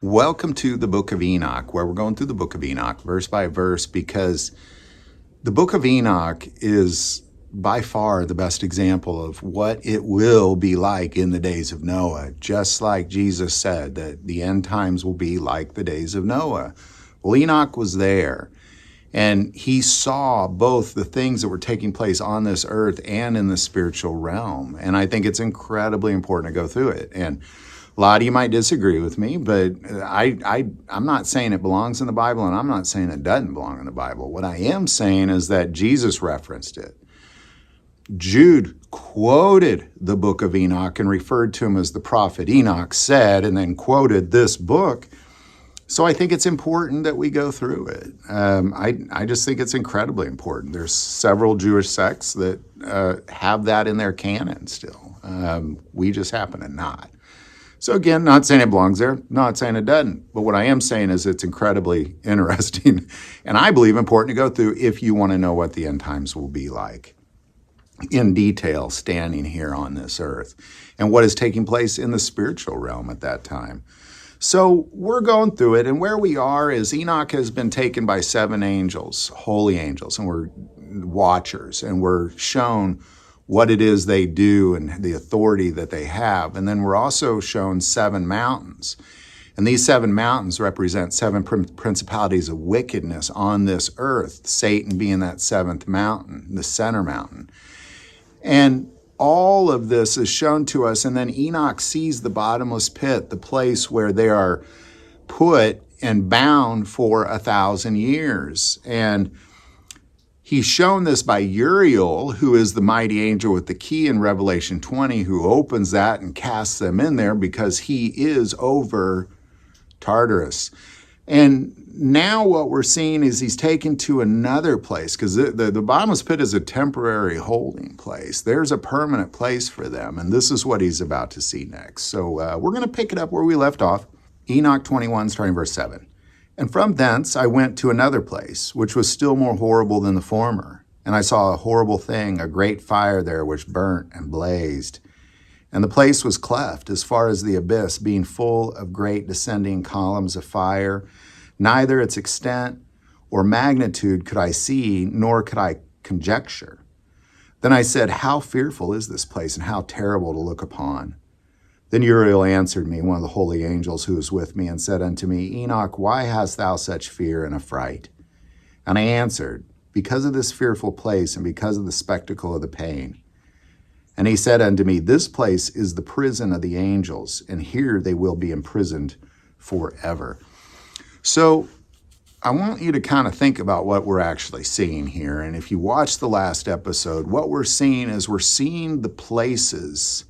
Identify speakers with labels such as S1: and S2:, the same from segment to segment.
S1: Welcome to the Book of Enoch, where we're going through the Book of Enoch verse by verse, because the Book of Enoch is by far the best example of what it will be like in the days of Noah, just like Jesus said that the end times will be like the days of Noah. Well, Enoch was there, and he saw both the things that were taking place on this earth and in the spiritual realm, and I think it's incredibly important to go through it. And a lot of you might disagree with me, but I'm not saying it belongs in the Bible, and I'm not saying it doesn't belong in the Bible. What I am saying is that Jesus referenced it. Jude quoted the Book of Enoch and referred to him as the prophet Enoch said, and then quoted this book. So I think it's important that we go through it. I just think it's incredibly important. There's several Jewish sects that have that in their canon still. We just happen to not. So again, not saying it belongs there, not saying it doesn't. But what I am saying is it's incredibly interesting and I believe important to go through if you want to know what the end times will be like in detail standing here on this earth and what is taking place in the spiritual realm at that time. So we're going through it, and where we are is Enoch has been taken by 7 angels, holy angels, and we're watchers, and we're shown what it is they do and the authority that they have. And then we're also shown 7 mountains. And these 7 mountains represent 7 principalities of wickedness on this earth, Satan being that 7th mountain, the center mountain. And all of this is shown to us. And then Enoch sees the bottomless pit, the place where they are put and bound for 1,000 years. And he's shown this by Uriel, who is the mighty angel with the key in Revelation 20, who opens that and casts them in there because he is over Tartarus. And now what we're seeing is he's taken to another place, because the bottomless pit is a temporary holding place. There's a permanent place for them, and this is what he's about to see next. So we're going to pick it up where we left off, Enoch 21, starting verse 7. And from thence I went to another place, which was still more horrible than the former. And I saw a horrible thing, a great fire there which burnt and blazed. And the place was cleft as far as the abyss, being full of great descending columns of fire. Neither its extent or magnitude could I see, nor could I conjecture. Then I said, how fearful is this place, and how terrible to look upon? Then Uriel answered me, one of the holy angels who was with me, and said unto me, Enoch, why hast thou such fear and affright? And I answered, because of this fearful place, and because of the spectacle of the pain. And he said unto me, this place is the prison of the angels, and here they will be imprisoned forever. So I want you to kind of think about what we're actually seeing here. And if you watch the last episode, what we're seeing is we're seeing the places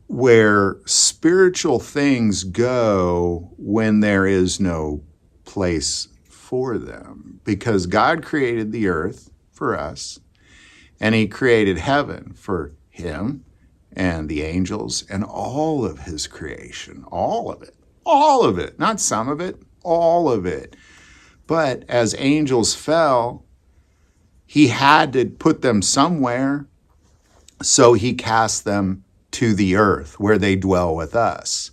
S1: where spiritual things go when there is no place for them. Because God created the earth for us, and he created heaven for him and the angels and all of his creation, all of it, not some of it, all of it. But as angels fell, he had to put them somewhere, so he cast them to the earth where they dwell with us.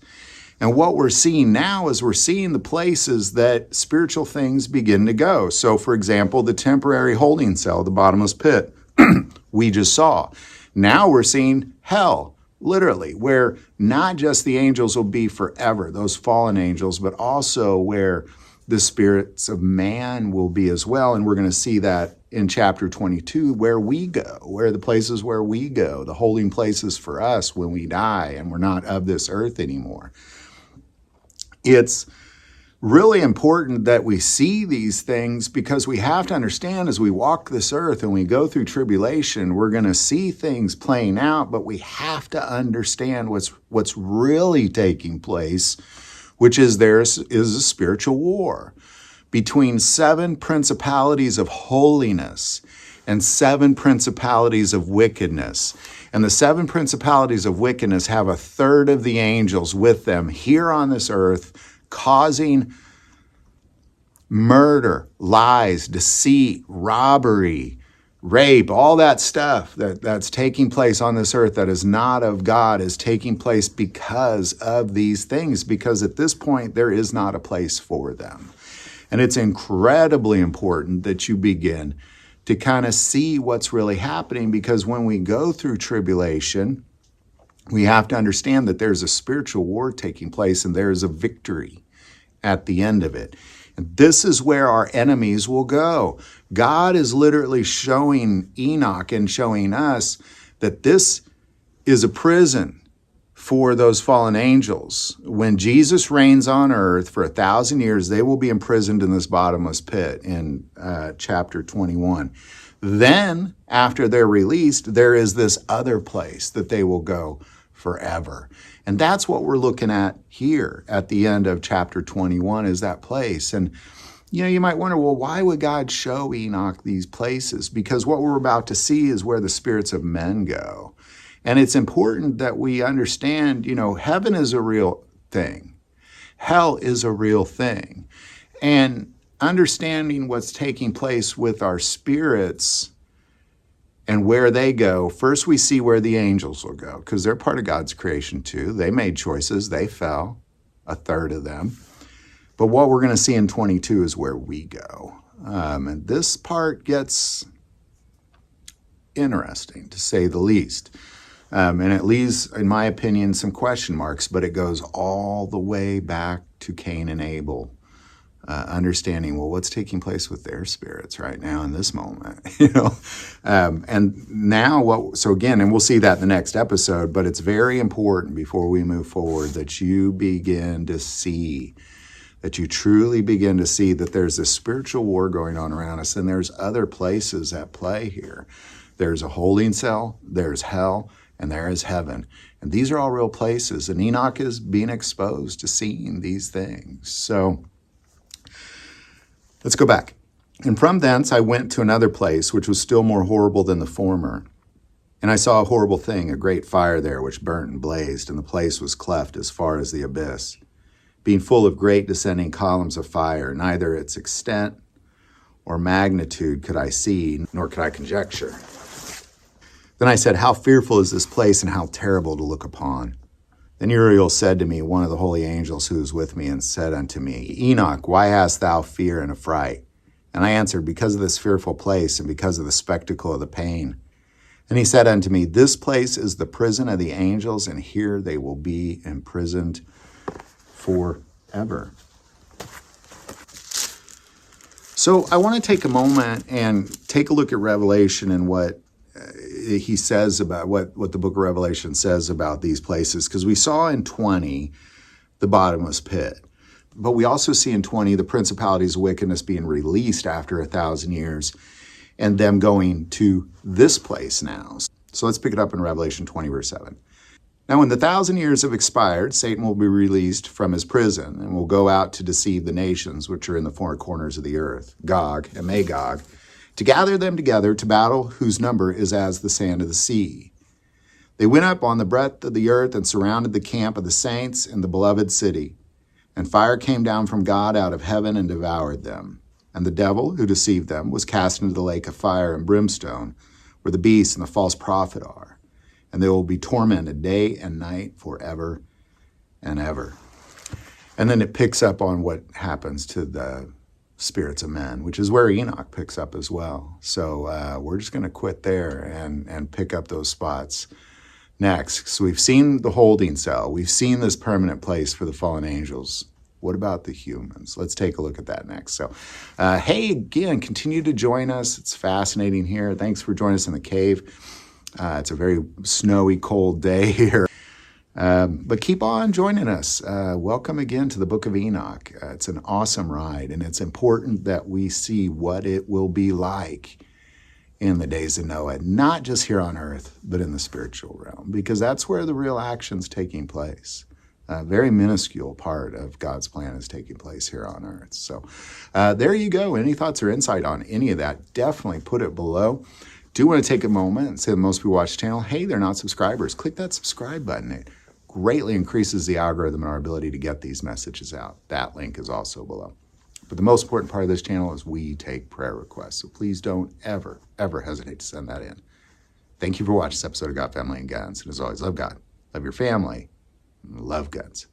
S1: And what we're seeing now is we're seeing the places that spiritual things begin to go. So for example, the temporary holding cell, the bottomless pit, we just saw. Now we're seeing hell, literally, where not just the angels will be forever, those fallen angels, but also where the spirits of man will be as well. And we're going to see that in chapter 22, where we go, where the places where we go, the holding places for us when we die and we're not of this earth anymore. It's really important that we see these things, because we have to understand as we walk this earth and we go through tribulation, we're going to see things playing out, but we have to understand what's really taking place, which is there is a spiritual war between 7 principalities of holiness and 7 principalities of wickedness. And the 7 principalities of wickedness have 1/3 of the angels with them here on this earth, causing murder, lies, deceit, robbery, rape, all that stuff that's taking place on this earth that is not of God is taking place because of these things, because at this point there is not a place for them. And it's incredibly important that you begin to kind of see what's really happening, because when we go through tribulation, we have to understand that there's a spiritual war taking place and there's a victory at the end of it. And this is where our enemies will go. God is literally showing Enoch and showing us that this is a prison for those fallen angels. When Jesus reigns on earth for 1,000 years, they will be imprisoned in this bottomless pit in chapter 21. Then, after they're released, there is this other place that they will go forever. And that's what we're looking at here at the end of chapter 21, is that place. And you might wonder, well, why would God show Enoch these places? Because what we're about to see is where the spirits of men go. And it's important that we understand, heaven is a real thing. Hell is a real thing. And understanding what's taking place with our spirits and where they go, first we see where the angels will go, because they're part of God's creation too. They made choices. They fell, a third of them. But what we're going to see in 22 is where we go. And this part gets interesting, to say the least. And it leaves, in my opinion, some question marks, but it goes all the way back to Cain and Abel, understanding, well, what's taking place with their spirits right now in this moment, and now so again, and we'll see that in the next episode, but it's very important before we move forward that you begin to see, that you truly begin to see that there's this spiritual war going on around us, and there's other places at play here. There's a holding cell, there's hell, and there is heaven. And these are all real places. And Enoch is being exposed to seeing these things. So let's go back. And from thence I went to another place, which was still more horrible than the former. And I saw a horrible thing, a great fire there, which burnt and blazed, and the place was cleft as far as the abyss, being full of great descending columns of fire. Neither its extent or magnitude could I see, nor could I conjecture. Then I said, how fearful is this place, and how terrible to look upon. Then Uriel said to me, one of the holy angels who was with me, and said unto me, Enoch, why hast thou fear and affright? And I answered, because of this fearful place, and because of the spectacle of the pain. And he said unto me, this place is the prison of the angels, and here they will be imprisoned forever. So I want to take a moment and take a look at Revelation and what he says about what the book of Revelation says about these places, because we saw in 20 the bottomless pit, but we also see in 20 the principalities of wickedness being released after 1,000 years and them going to this place now. So let's pick it up in Revelation 20 verse 7. Now when the 1,000 years have expired, Satan will be released from his prison and will go out to deceive the nations which are in the four corners of the earth, Gog and Magog, to gather them together to battle, whose number is as the sand of the sea. They went up on the breadth of the earth and surrounded the camp of the saints in the beloved city. And fire came down from God out of heaven and devoured them. And the devil, who deceived them, was cast into the lake of fire and brimstone, where the beast and the false prophet are. And they will be tormented day and night forever and ever. And then it picks up on what happens to the spirits of men, which is where Enoch picks up as well. So we're just going to quit there and pick up those spots next. So we've seen the holding cell. We've seen this permanent place for the fallen angels. What about the humans? Let's take a look at that next. So, hey, again, continue to join us. It's fascinating here. Thanks for joining us in the cave. It's a very snowy, cold day here. But keep on joining us. Welcome again to the Book of Enoch. It's an awesome ride, and it's important that we see what it will be like in the days of Noah, not just here on earth, but in the spiritual realm, because that's where the real action's taking place. A very minuscule part of God's plan is taking place here on earth. So there you go. Any thoughts or insight on any of that, definitely put it below. Do want to take a moment and say to most people who watch the channel, hey, they're not subscribers. Click that subscribe button. It greatly increases the algorithm and our ability to get these messages out. That link is also below. But the most important part of this channel is we take prayer requests. So please don't ever, ever hesitate to send that in. Thank you for watching this episode of God, Family, and Guns. And as always, love God, love your family, and love guns.